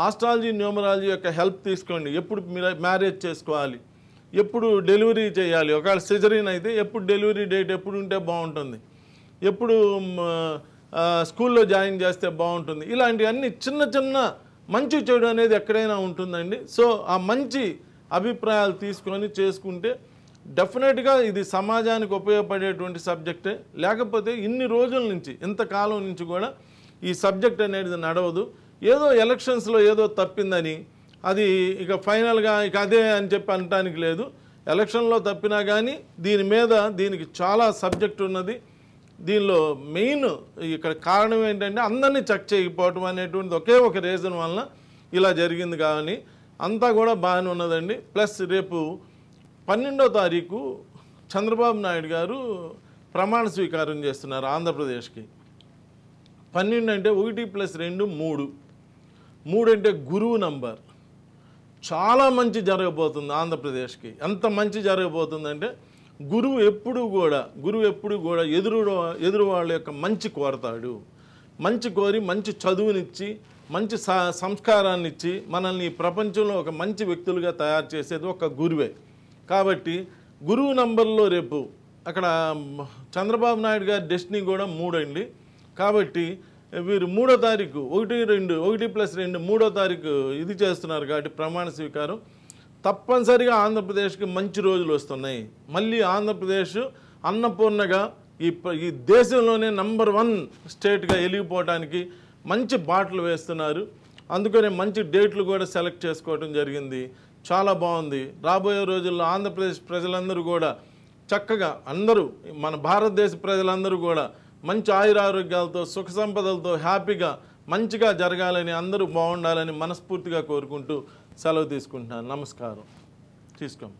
ఆస్ట్రాలజీ న్యూమరాలజీ యొక్క హెల్ప్ తీసుకోండి. ఎప్పుడు మ్యారేజ్ చేసుకోవాలి, ఎప్పుడు డెలివరీ చేయాలి, ఒకవేళ సిజరీన్ అయితే ఎప్పుడు డెలివరీ డేట్ ఎప్పుడు ఉంటే బాగుంటుంది, ఎప్పుడు స్కూల్లో జాయిన్ చేస్తే బాగుంటుంది, ఇలాంటివన్నీ చిన్న చిన్న మంచి చెడు అనేది ఎక్కడైనా ఉంటుందండి. సో ఆ మంచి అభిప్రాయాలు తీసుకొని చేసుకుంటే డెఫినెట్గా ఇది సమాజానికి ఉపయోగపడేటువంటి సబ్జెక్టే. లేకపోతే ఇన్ని రోజుల నుంచి ఇంతకాలం నుంచి కూడా ఈ సబ్జెక్ట్ అనేది నడవదు. ఏదో ఎలక్షన్స్లో ఏదో తప్పిందని అది ఇక ఫైనల్గా ఇక అదే అని చెప్పి అనటానికి లేదు. ఎలక్షన్లో తప్పినా కానీ దీనికి చాలా సబ్జెక్ట్ ఉన్నది. దీనిలో మెయిన్ ఇక్కడ కారణం ఏంటంటే అందరినీ చెక్ చేయకపోవటం అనేటువంటిది ఒకే ఒక రీజన్ వలన ఇలా జరిగింది. కానీ అంతా కూడా బాగానే ఉన్నదండి. ప్లస్ రేపు 12వ తారీఖు చంద్రబాబు నాయుడు గారు ప్రమాణ స్వీకారం చేస్తున్నారు ఆంధ్రప్రదేశ్కి. 12 అంటే 1+2 3, 3 అంటే గురువు నంబర్. చాలా మంచి జరగబోతుంది ఆంధ్రప్రదేశ్కి. ఎంత మంచి జరగబోతుందంటే గురువు ఎప్పుడు కూడా ఎదురు వాళ్ళ యొక్క మంచి కోరతాడు. మంచి కోరి మంచి చదువునిచ్చి మంచి సంస్కారాన్ని ఇచ్చి మనల్ని ప్రపంచంలో ఒక మంచి వ్యక్తులుగా తయారు చేసేది ఒక గురువే. కాబట్టి గురువు నంబర్లో రేపు అక్కడ చంద్రబాబు నాయుడు గారి డెస్టినీ కూడా 3 అండి. కాబట్టి వీరు 3వ తారీఖు 1+2 3వ తారీఖు ఇది చేస్తున్నారు. కాబట్టి ప్రమాణ స్వీకారం తప్పనిసరిగా ఆంధ్రప్రదేశ్కి మంచి రోజులు వస్తున్నాయి. మళ్ళీ ఆంధ్రప్రదేశ్ అన్నపూర్ణగా ఈ దేశంలోనే నంబర్ 1 స్టేట్గా ఎలిగిపోవడానికి మంచి బాటలు వేస్తున్నారు. అందుకనే మంచి డేట్లు కూడా సెలెక్ట్ చేసుకోవడం జరిగింది. చాలా బాగుంది. రాబోయే రోజుల్లో ఆంధ్రప్రదేశ్ ప్రజలందరూ కూడా చక్కగా అందరూ మన భారతదేశ ప్రజలందరూ కూడా మంచి ఆయురారోగ్యాలతో సుఖ సంపదలతో హ్యాపీగా మంచిగా జరగాలని అందరూ బాగుండాలని మనస్ఫూర్తిగా కోరుకుంటూ సెలవు తీసుకుంటున్నాను. నమస్కారం. తీసుకోండి.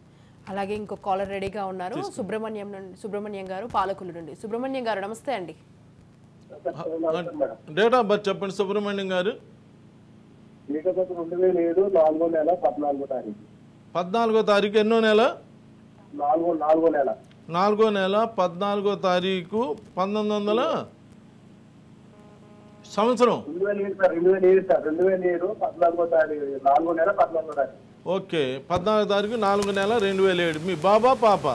అలాగే ఇంకో కాలర్ రెడీగా ఉన్నారు. సుబ్రహ్మణ్యం గారు పాలకులు నుండి. సుబ్రహ్మణ్యం గారు నమస్తే అండి. డేట్ ఆఫ్ బర్త్ చెప్పండి సుబ్రహ్మణ్యం గారు. 2007 4వ నెల 14వ తారీఖు. 14వ తారీఖు ఎన్నో నెల? 4వ నెల 14వ తారీఖు 1900 సంవత్సరం. 2007 14వ తారీఖు 4వ నెల 14వ తారీఖు. ఓకే, 14వ తారీఖు 4వ నెల 2007. మీ బాబా పాప?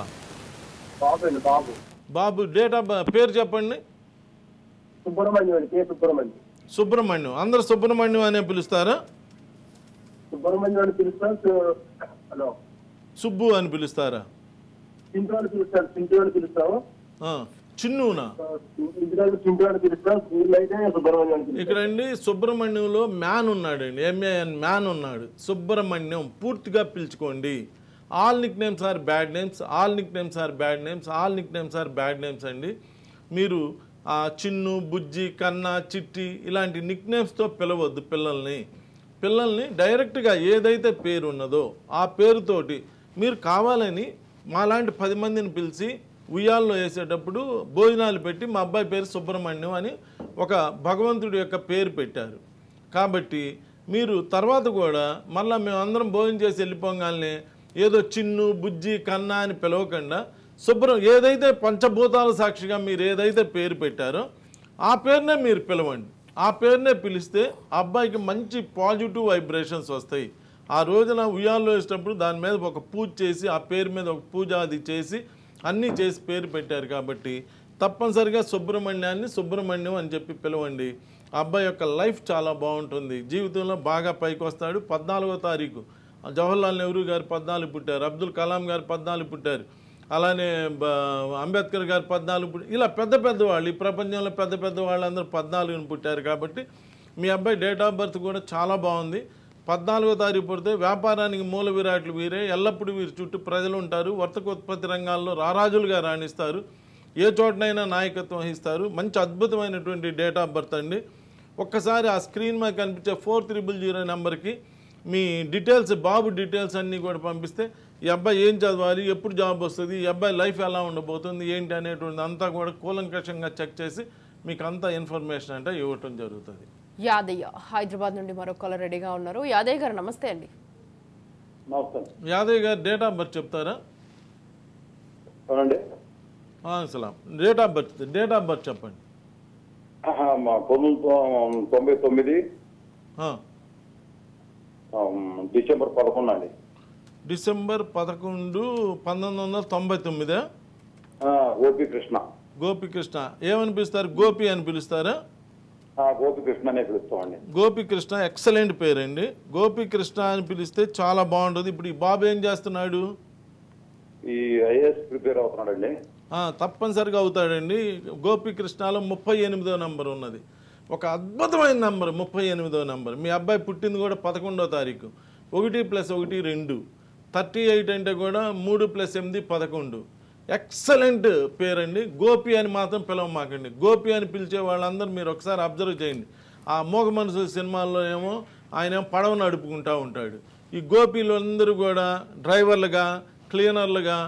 బాబు. డేట్ ఆఫ్ పేరు చెప్పండి. సుబ్రహ్మణ్యం. అందరు సుబ్రహ్మణ్యం అనే పిలుస్తారా? సుబ్బు అని పిలుస్తారా? చిన్నునా? ఇక్కడండి సుబ్రహ్మణ్యంలో మ్యాన్ ఉన్నాడండి, MAN మ్యాన్ ఉన్నాడు. సుబ్రహ్మణ్యం పూర్తిగా పిలుచుకోండి. All nick names are bad names, all nick names are bad names, all nick names are bad names అండి. మీరు చిన్ను, బుజ్జి, కన్న, చిట్టి ఇలాంటి నిక్నేమ్స్తో పిలవద్దు పిల్లల్ని డైరెక్ట్గా ఏదైతే పేరు ఉన్నదో ఆ పేరుతోటి మీరు కావాలని మాలాంటి 10 మందిని పిలిచి ఉయ్యాల్లో వేసేటప్పుడు భోజనాలు పెట్టి మా అబ్బాయి పేరు సుబ్రహ్మణ్యం అని ఒక భగవంతుడి యొక్క పేరు పెట్టారు. కాబట్టి మీరు తర్వాత కూడా మళ్ళీ మేము అందరం భోజనం చేసి వెళ్ళిపోగానే ఏదో చిన్ను, బుజ్జి, కన్న అని పిలవకుండా ఏదైతే పంచభూతాల సాక్షిగా మీరు ఏదైతే పేరు పెట్టారో ఆ పేరునే మీరు పిలవండి. ఆ పేరునే పిలిస్తే అబ్బాయికి మంచి పాజిటివ్ వైబ్రేషన్స్ వస్తాయి. ఆ రోజున ఉయ్యాల్లో వేసేటప్పుడు దాని మీద ఒక పూజ చేసి ఆ పేరు మీద ఒక పూజ అది చేసి అన్నీ చేసి పేరు పెట్టారు. కాబట్టి తప్పనిసరిగా సుబ్రహ్మణ్యం అని చెప్పి పిలవండి. అబ్బాయి యొక్క లైఫ్ చాలా బాగుంటుంది, జీవితంలో బాగా పైకి వస్తాడు. 14వ తారీఖు జవహర్లాల్ నెహ్రూ గారు 14 పుట్టారు, అబ్దుల్ కలాం గారు 14 పుట్టారు, అలానే అంబేద్కర్ గారు 14 పుట్టారు. ఇలా పెద్ద వాళ్ళు ఈ ప్రపంచంలో పెద్ద వాళ్ళందరూ 14ని పుట్టారు. కాబట్టి మీ అబ్బాయి డేట్ ఆఫ్ బర్త్ కూడా చాలా బాగుంది. 14వ తారీఖు పుడితే వ్యాపారానికి మూల విరాట్లు వీరే, ఎల్లప్పుడూ వీరి చుట్టూ ప్రజలు ఉంటారు, వర్తకోత్పత్తి రంగాల్లో రారాజులుగా రాణిస్తారు, ఏ చోటనైనా నాయకత్వం వహిస్తారు. మంచి అద్భుతమైనటువంటి డేట్ ఆఫ్ బర్త్ అండి. ఒక్కసారి ఆ స్క్రీన్ మీద కనిపించే 4000 నెంబర్కి మీ డీటెయిల్స్, బాబు డీటెయిల్స్ అన్నీ కూడా పంపిస్తే ఈ అబ్బాయి ఏం చదవాలి, ఎప్పుడు జాబ్ వస్తుంది, ఈ అబ్బాయి లైఫ్ ఎలా ఉండబోతుంది ఏంటి అనేటువంటి అంతా కూడా కూలంకషంగా చెక్ చేసి మీకు అంతా ఇన్ఫర్మేషన్ అంటే ఇవ్వటం జరుగుతుంది. యాదయ్య హైదరాబాద్ నుండి మరో కాలర్ రెడీగా ఉన్నారు. యాదయ్య గారు నమస్తే అండి. యాదయ్య గారు డేట్ ఆఫ్ బర్త్ చెప్తారా? సలాం. డేట్ ఆఫ్ బర్త్ చెప్పండి. 1999 డిసెంబర్ 11 అండి. డిసెంబర్ 11, 1999. గోపికృష్ణ ఏమని పిలుస్తారు? గోపి అని పిలుస్తారా? గోపికృష్ణ అనే పిలుస్తామండి. గోపికృష్ణ ఎక్సలెంట్ పేరండి. గోపికృష్ణ అని పిలిస్తే చాలా బాగుంటుంది. ఇప్పుడు ఈ బాబు ఏం చేస్తున్నాడు? ఈ ఐఏఎస్ ప్రిపేర్ అవుతున్నాడండి. తప్పనిసరిగా అవుతాడండి. గోపికృష్ణలో 38వ నంబర్ ఉన్నది, ఒక అద్భుతమైన నంబర్. 38వ నంబర్. మీ అబ్బాయి పుట్టింది కూడా 11వ తారీఖు. 1 + 1 2, 38 అంటే కూడా 3 + 8 11. ఎక్సలెంట్ పేరండి. గోపి అని మాత్రం పిలవమాకండి. గోపి అని పిలిచే వాళ్ళందరూ మీరు ఒకసారి అబ్జర్వ్ చేయండి. ఆ మోగ మనసు సినిమాల్లో ఏమో ఆయన పడవ నడుపుకుంటూ ఉంటాడు. ఈ గోపీలు అందరూ కూడా డ్రైవర్లుగా, క్లీనర్లుగా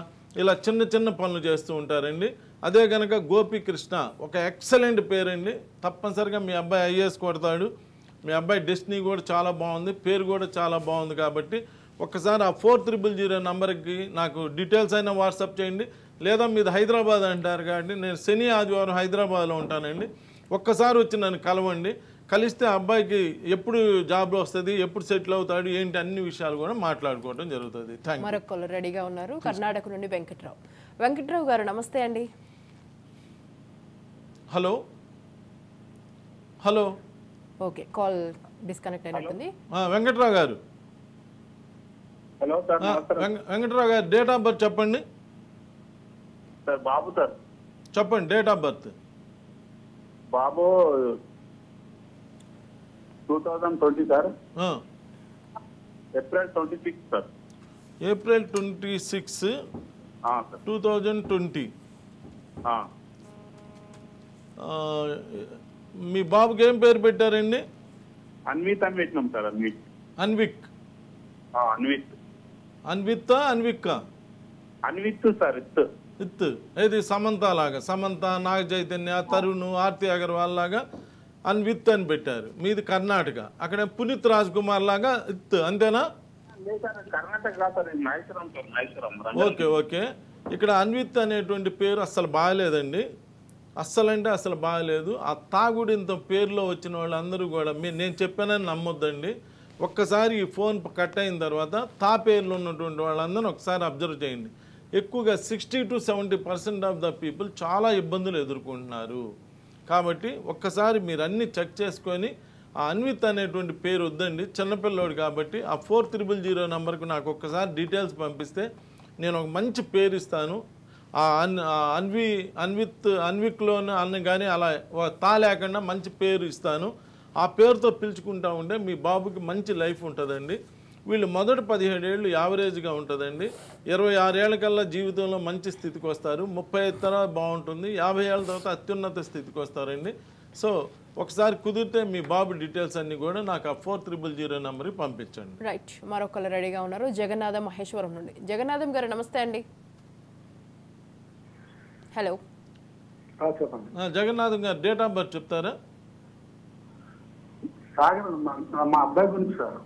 ఇలా చిన్న పనులు చేస్తూ ఉంటారండి. అదే కనుక గోపికృష్ణ ఒక ఎక్సలెంట్ పేరండి. తప్పనిసరిగా మీ అబ్బాయి ఐఏఎస్ కొడతాడు. మీ అబ్బాయి డెస్టినీ కూడా చాలా బాగుంది, పేరు కూడా చాలా బాగుంది. కాబట్టి ఒక్కసారి ఆ 4000 నంబర్కి నాకు డీటెయిల్స్ అయినా వాట్సాప్ చేయండి. లేదా మీది హైదరాబాద్ అంటారు కాబట్టి నేను శని ఆదివారం హైదరాబాద్లో ఉంటానండి. ఒక్కసారి వచ్చి నన్ను కలవండి. కలిస్తే అబ్బాయికి ఎప్పుడు జాబ్ వస్తుంది, ఎప్పుడు సెటిల్ అవుతాడు ఏంటి అన్ని విషయాలు కూడా మాట్లాడుకోవడం జరుగుతుంది. మరొకరు రెడీగా ఉన్నారు. కర్ణాటక నుండి వెంకట్రావు గారు నమస్తే అండి. హలో. ఓకే, కాల్ డిస్కనెక్ట్ అయినట్టుంది. వెంకట్రావు గారు. Hello sir. Venkatrao garu date of birth చెప్పండి. సార్ బాబు సార్. చెప్పండి డేట్ ఆఫ్ బర్త్. బాబు 2020 సార్. April 26 sir. ఏప్రిల్ 26, 2020. మీ బాబుకి ఏం పేరు పెట్టారండి? అన్విత్ అని పెట్టినాం సార్. అన్విత్ సార్. ఇత్ ఏది సమంత లాగా, సమంత, నాగ చైతన్య, తరుణ్, ఆర్తి అగర్వాల్ లాగా అన్విత్ అని పెట్టారు. మీది కర్ణాటక. అక్కడ పునీత్ రాజ్ కుమార్ లాగా ఇత్, అంతేనా? ఓకే. ఇక్కడ అన్విత్ అనేటువంటి పేరు అస్సలు బాగలేదండి. అస్సలు బాగలేదు. ఆ తాగుడింత పేరులో వచ్చిన వాళ్ళందరూ కూడా నేను చెప్పానని నమ్మొద్దండి. ఒక్కసారి ఈ ఫోన్ కట్ అయిన తర్వాత తా పేర్లు ఉన్నటువంటి వాళ్ళందరూ ఒకసారి అబ్జర్వ్ చేయండి. ఎక్కువగా 60 to 70% ఆఫ్ ద పీపుల్ చాలా ఇబ్బందులు ఎదుర్కొంటున్నారు. కాబట్టి ఒక్కసారి మీరు అన్నీ చెక్ చేసుకొని ఆ అన్విత్ అనేటువంటి పేరు వద్దండి, చిన్నపిల్లోడు కాబట్టి. ఆ 4000 నంబర్కి నాకు ఒక్కసారి డీటెయిల్స్ పంపిస్తే నేను ఒక మంచి పేరు ఇస్తాను. ఆ అన్విక్లోనే అన్న కానీ అలా తా లేకుండా మంచి పేరు ఇస్తాను. ఆ పేరుతో పిలుచుకుంటా ఉంటే మీ బాబుకి మంచి లైఫ్ ఉంటుందండి. వీళ్ళు మొదటి 17 ఏళ్ళు యావరేజ్గా ఉంటుందండి. 26 ఏళ్ళకల్లా జీవితంలో మంచి స్థితికి వస్తారు. 35 తర్వాత బాగుంటుంది. 50 ఏళ్ళ తర్వాత అత్యున్నత స్థితికి వస్తారండి. సో ఒకసారి కుదిరితే మీ బాబు డీటెయిల్స్ అన్నీ కూడా నాకు ఆ 4000 నెంబర్కి పంపించండి. రైట్, మరొకరు రెడీగా ఉన్నారు. జగన్నాథం మహేశ్వరం నుండి. జగన్నాథం గారు నమస్తే అండి. హలో చెప్పండి. జగన్నాథం గారు డేట్ ఆఫ్ బర్త్ చెప్తారా? మా అబ్బాయి గురించి సార్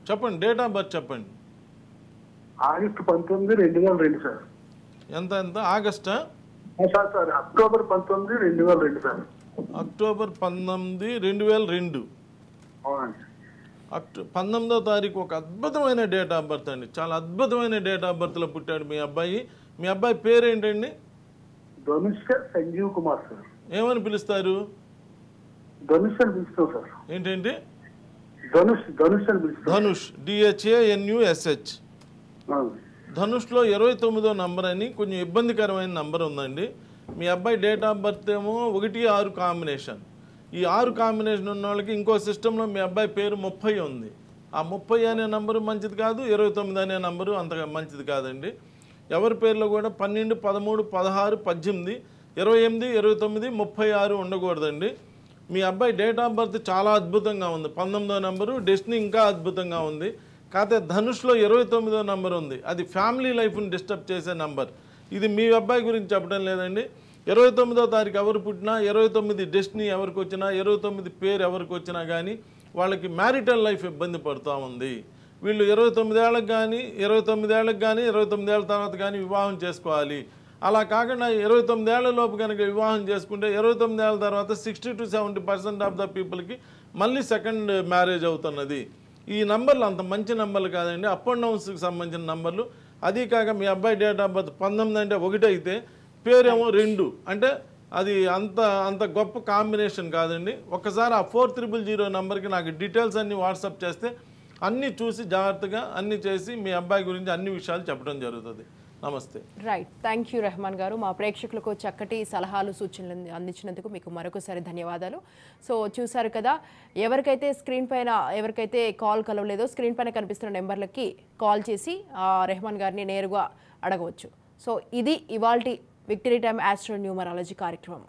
చెప్పండి, డేట్ ఆఫ్ బర్త్ చెప్పండి. August 19, 2002 sir. ఎంత ఆగస్టా? Sir October 19, 2002 sir. అక్టోబర్ 19, 2002. అవునండి. 19వ తారీఖు ఒక అద్భుతమైన డేట్ ఆఫ్ బర్త్ అండి. చాలా అద్భుతమైన డేట్ ఆఫ్ బర్త్లో పుట్టాడు మీ అబ్బాయి. మీ అబ్బాయి పేరేంటండి? ధనుష్ సంజీవ్ కుమార్ సార్. ఏమని పిలుస్తారు? ధనుష్ అని పిలుస్తాం సార్. ఏంటండి? ధనుష్ అని పిలుస్తాం. ధనుష్, DHANUSH. ధనుష్లో 29వ నంబర్ అని కొంచెం ఇబ్బందికరమైన నంబర్ ఉందండి. మీ అబ్బాయి డేట్ ఆఫ్ బర్త్ ఏమో 1, 6 కాంబినేషన్. ఈ 6 కాంబినేషన్ ఉన్న వాళ్ళకి ఇంకో సిస్టంలో మీ అబ్బాయి పేరు 30 ఉంది. ఆ 30 అనే నంబరు మంచిది కాదు, 29 అనే నంబరు అంతగా మంచిది కాదండి. ఎవరి పేర్లో కూడా 12, 13, 16, 18, 28, 29, 36 ఉండకూడదండి. మీ అబ్బాయి డేట్ ఆఫ్ బర్త్ చాలా అద్భుతంగా ఉంది. 19వ నంబరు డెస్టినీ ఇంకా అద్భుతంగా ఉంది. కాకపోతే ధనుష్లో 29వ నంబర్ ఉంది. అది ఫ్యామిలీ లైఫ్ని డిస్టర్బ్ చేసే నంబర్. ఇది మీ అబ్బాయి గురించి చెప్పడం లేదండి. 29వ తారీఖు ఎవరు పుట్టినా, 29 డెస్టినీ ఎవరికి వచ్చినా, 29 పేరు ఎవరికి వచ్చినా కానీ వాళ్ళకి మ్యారిటల్ లైఫ్ ఇబ్బంది పడుతూ ఉంది. వీళ్ళు 29 ఏళ్ళకి కానీ 29 ఏళ్ళ తర్వాత కానీ వివాహం చేసుకోవాలి. అలా కాకుండా 29 ఏళ్ల లోపు కనుక వివాహం చేసుకుంటే 29 ఏళ్ళ తర్వాత 60 to 70% ఆఫ్ ద పీపుల్కి మళ్ళీ సెకండ్ మ్యారేజ్ అవుతున్నది. ఈ నంబర్లు అంత మంచి నంబర్లు కాదండి, అప్ అండ్ డౌన్స్కి సంబంధించిన నంబర్లు. అదీ కాక మీ అబ్బాయి డేట్ ఆఫ్ బర్త్ 19 అంటే 1 అయితే పేరేమో 2 అంటే అది అంత గొప్ప కాంబినేషన్ కాదండి. ఒక్కసారి ఆ 4000 నెంబర్కి నాకు డీటెయిల్స్ అన్నీ వాట్సాప్ చేస్తే అన్నీ చూసి జాగ్రత్తగా అన్నీ చేసి మీ అబ్బాయి గురించి అన్ని విషయాలు చెప్పడం జరుగుతుంది. నమస్తే. రైట్, థ్యాంక్ యూ రెహమాన్ గారు. మా ప్రేక్షకులకు చక్కటి సలహాలు సూచనలు అందించినందుకు మీకు మరొకసారి ధన్యవాదాలు. సో చూసారు కదా, ఎవరికైతే స్క్రీన్ పైన ఎవరికైతే కాల్ కలవలేదో స్క్రీన్ పైన కనిపిస్తున్న నెంబర్లకి కాల్ చేసి రెహమాన్ గారిని నేరుగా అడగవచ్చు. సో ఇది ఇవాల్టి విక్టరీ టైమ్ ఆస్ట్రో న్యూమరాలజీ కార్యక్రమం.